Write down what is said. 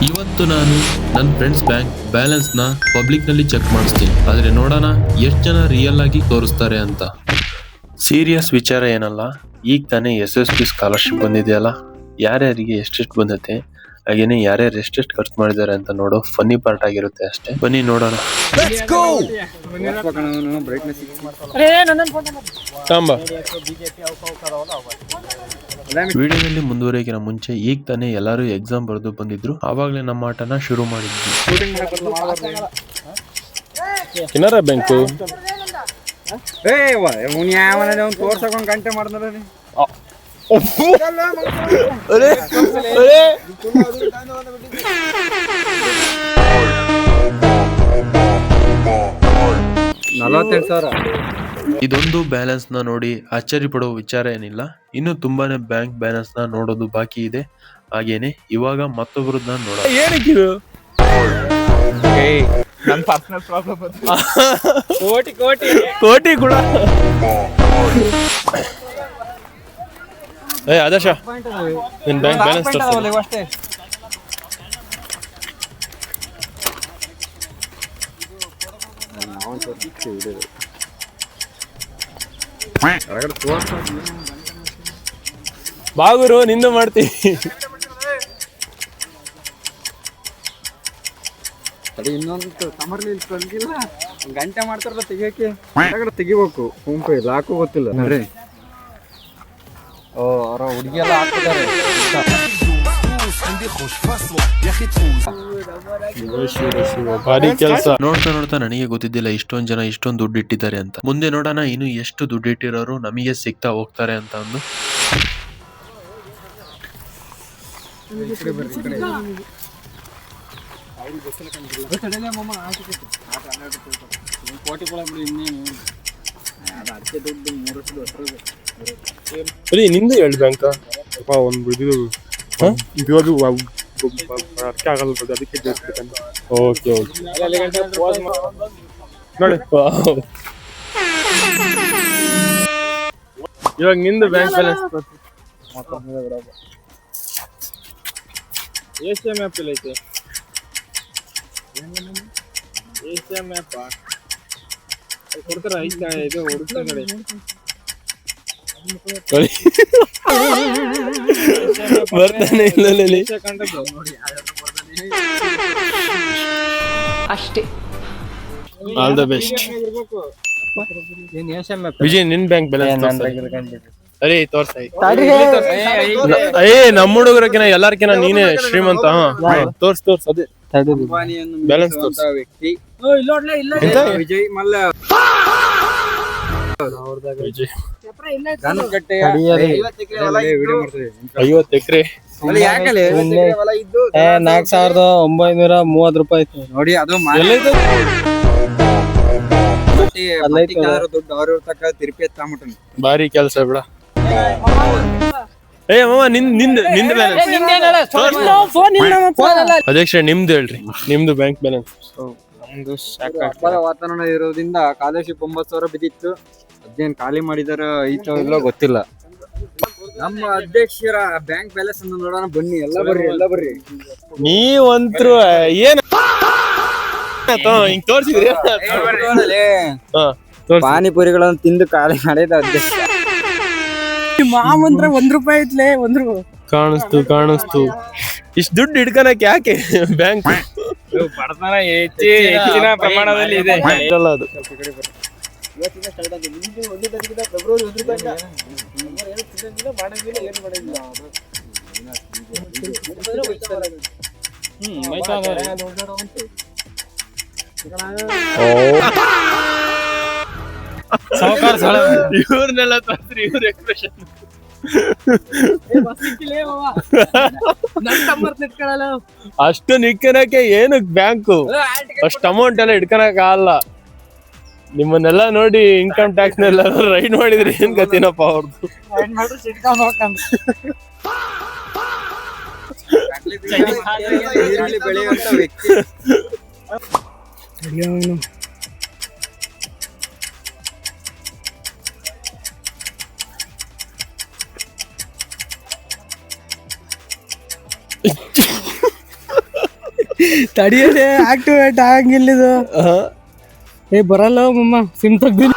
ಇವತ್ತು ನಾನು ನನ್ನ ಫ್ರೆಂಡ್ಸ್ ಬ್ಯಾಂಕ್ ಬ್ಯಾಲೆನ್ಸ್ ನ ಪಬ್ಲಿಕ್ ನಲ್ಲಿ ಚೆಕ್ ಮಾಡಿಸ್ತೀನಿ. ಆದ್ರೆ ನೋಡೋಣ ಎಷ್ಟು ಜನ ರಿಯಲ್ ಆಗಿ ತೋರಿಸ್ತಾರೆ ಅಂತ. ಸೀರಿಯಸ್ ವಿಚಾರ ಏನಲ್ಲ, ಈಗ ತಾನೇ SSP ಸ್ಕಾಲರ್ಶಿಪ್ ಬಂದಿದೆಯಲ್ಲ, ಯಾರ್ಯಾರಿಗೆ ಎಷ್ಟೆಷ್ಟು ಬಂದತೆ, ಹಾಗೇನೆ ಯಾರ್ಯಾರು ಎಷ್ಟೆಷ್ಟು ಖರ್ಚು ಮಾಡಿದ್ದಾರೆ ಅಂತ ನೋಡೋ ಫನ್ನಿ ಪಾರ್ಟ್ ಆಗಿರುತ್ತೆ ಅಷ್ಟೇ. ಬನ್ನಿ ನೋಡೋಣ. ವಿಡಿಯೋದಲ್ಲಿ ಮುಂದುವರಿಯೋಕಿನ ಮುಂಚೆ ಈಗ ತಾನೇ ಎಲ್ಲರೂ ಎಕ್ಸಾಮ್ ಬರೆದು ಬಂದಿದ್ರು, ಆವಾಗಲೇ ನಮ್ಮ ಆಟನ ಶುರು ಮಾಡಿದ್ವಿ. ಕೆನರಾ ಬ್ಯಾಂಕು ತೋರ್ಸಕೊಂಡ್ ಗಂಟೆ ಮಾಡ್ತಾರೆ. ಇದೊಂದು ಬ್ಯಾಲೆನ್ಸ್ ನ ನೋಡಿ ಆಶ್ಚರ್ಯ ಪಡುವ ವಿಚಾರ ಏನಿಲ್ಲ, ಇನ್ನು ತುಂಬಾನೇ ಬ್ಯಾಂಕ್ ಬ್ಯಾಲೆನ್ಸ್ ನ ನೋಡೋದು ಬಾಕಿ ಇದೆ. ಹಾಗೇನೆ ಇವಾಗ ಮತ್ತೊಬ್ಬರನ್ನ ನೋಡ. ಏನಕ್ಕಿದು? ಕೋಟಿ ಕೂಡ. ಆದರ್ಶ ನಿನ್ ಬ್ಯಾಂಕ್ ಬ್ಯಾಲೆನ್ಸ್ ಅಷ್ಟೇ. ಬಾಗುರು ನಿಂದು ಮಾಡ್ತೀವಿ. ಇನ್ನೊಂದು ಸಮರ್ಲಿ ತಂದಿಲ್ಲ, ಗಂಟೆ ಮಾಡ್ತಾರಲ್ಲ ತೆಗಿಯಕ್ಕೆ, ತೆಗಿಬೇಕು. ಫೋನ್ಪೇ ಲಾಕು ಗೊತ್ತಿಲ್ಲ ನೋಡ್ರಿ. ಅವರ ಹುಡುಗಿ ಎಲ್ಲ ಹಾಕ್ತಿದ್ದಾರೆ. ಭಾರಿ ಕೆಲಸ. ನೋಡ್ತಾ ನೋಡ್ತಾ ನನಗೆ ಗೊತ್ತಿದ್ದಿಲ್ಲ ಇಷ್ಟೊಂದ್ ಜನ ಇಷ್ಟೊಂದು ದುಡ್ಡು ಇಟ್ಟಿದ್ದಾರೆ ಅಂತ. ಮುಂದೆ ನೋಡೋಣ ಇನ್ನು ಎಷ್ಟು ದುಡ್ಡು ಇಟ್ಟಿರೋರು ನಮಗೆ ಸಿಗ್ತಾ ಹೋಗ್ತಾರೆ ಅಂತ ಅಂದು. ನಿಂದು ಹೇಳಿ ಬ್ಯಾಂಕ ಒಂದು ಇದು ಅರ್ಕೆ ಆಗಲ್ಲ, ಅದಕ್ಕೆ ಓಕೆ ಓಕೆ ನೋಡಿ. ಇವಾಗ ನಿಂದು ಬ್ಯಾಂಕ್ ಬ್ಯಾಲೆನ್ಸ್ ACM ಆ್ಯಪ್ ಇಲ್ಲ ಐತೆ. ACM ಆ್ಯಪ್ ಕೊಡ್ತಾರ, ಐತೆ ಇದು ಹುಡುಕ್ತಾ ನೋಡಿ. ಬರ್ತಾನೆ ಇಲ್ಲ ಅಷ್ಟೇ. All the best Vijay. ನಿನ್ ಬ್ಯಾಂಕ್ ಬ್ಯಾಲೆನ್ಸ್ ಅರೇ ತೋರ್ಸ. ನಮ್ಮ ಹುಡುಗರಕಿನ ಎಲ್ಲಾರ್ಕಿನ ನೀನೇ ಶ್ರೀಮಂತ. ತೋರ್ಸ್ ಅದೇ ಬ್ಯಾಲೆನ್ಸ್ ತೋರ್ಸ. ವಿಜಯ್ ಮಲ್ಲ 50 ಎಕರೆ 4,930 ರೂಪಾಯಿ ನೋಡಿ. ಅದು ದುಡ್ಡು ಅವ್ರ ತಕ್ಕ ತಿರುಪಿ ಎತ್ತಾಮಟನ್. ಭಾರಿ ಕೆಲಸ ಬಿಡ. ಮಾಮ ನಿಂದು ಅಧ್ಯಕ್ಷ ನಿಮ್ದು ಹೇಳ್ರಿ, ನಿಮ್ದು ಬ್ಯಾಂಕ್ ಬ್ಯಾಲೆನ್ಸ್. ವಾತಾವರಣ ಇರೋದ್ರಿಂದ ಸ್ಕಾಲರ್ಶಿಪ್ 9,000 ಬಿದ್ದಿತ್ತು. ಅದೇನ್ ಖಾಲಿ ಮಾಡಿದಾರ ಐತೋ ಇಲ್ಲೋ ಗೊತ್ತಿಲ್ಲ. ನಮ್ಮ ಅಧ್ಯಕ್ಷರ ಬ್ಯಾಂಕ್ ಬ್ಯಾಲೆನ್ಸ್ ಅನ್ನು ನೋಡೋಣ ಬನ್ನಿ. ಎಲ್ಲ ಬರ್ರಿ. ನೀವಂತ್ರು ಏನ್ ಹಿಂಗ್ ತೋರ್ಸಿದ್ರಿ? ಪಾನಿಪುರಿಗಳನ್ನು ತಿಂದು ಖಾಲಿ ಮಾಡಿದ ಅಧ್ಯಕ್ಷ. ಮಾಮಂದ್ರ 1 ರೂಪಾಯಿ ಐತ್ಲೆ. ಕಾಣಿಸ್ತು. ಇಷ್ಟು ದುಡ್ಡು ಹಿಡ್ಕನಕ್ ಯಾಕೆ ಬ್ಯಾಂಕ್? ಬಡತನ ಹೆಚ್ಚಿನ ಪ್ರಮಾಣದಲ್ಲಿ ಇದೆ. ಅದು ಇವ್ರನ್ನೆಲ್ಲ ತೋರಿಸ್ರಿ, ಇವ್ರ ಎಕ್ಸ್ಪ್ರೆಷನ್. ಅಷ್ಟು ನಿಕ್ಕನಕ್ಕೆ ಏನಕ್ಕೆ ಬ್ಯಾಂಕು ಅಷ್ಟು ಅಮೌಂಟ್ ಎಲ್ಲ ಇಟ್ಕನಕ್ ಆಗಲ್ಲ. ನಿಮ್ಮನ್ನೆಲ್ಲ ನೋಡಿ ಇನ್ಕಮ್ ಟ್ಯಾಕ್ಸ್ ನೆಲ್ಲ ರೈಡ್ ಮಾಡಿದ್ರಿ, ಏನ್ ಗತಿನಪ್ಪ ಅವ್ರದ್ದು. ಬೆಳೆಯುವಂತ ವ್ಯಕ್ತಿ ತಡಿಯೋದೆ ಆಕ್ಟಿವೇಟ್ ಆಗಂಗಿಲ್ಲ ಇದು ಬರಲ್ಲ ಮಮ್ಮ ಸಿಮ್ ತೆಗ್ದಿಲ್ಲ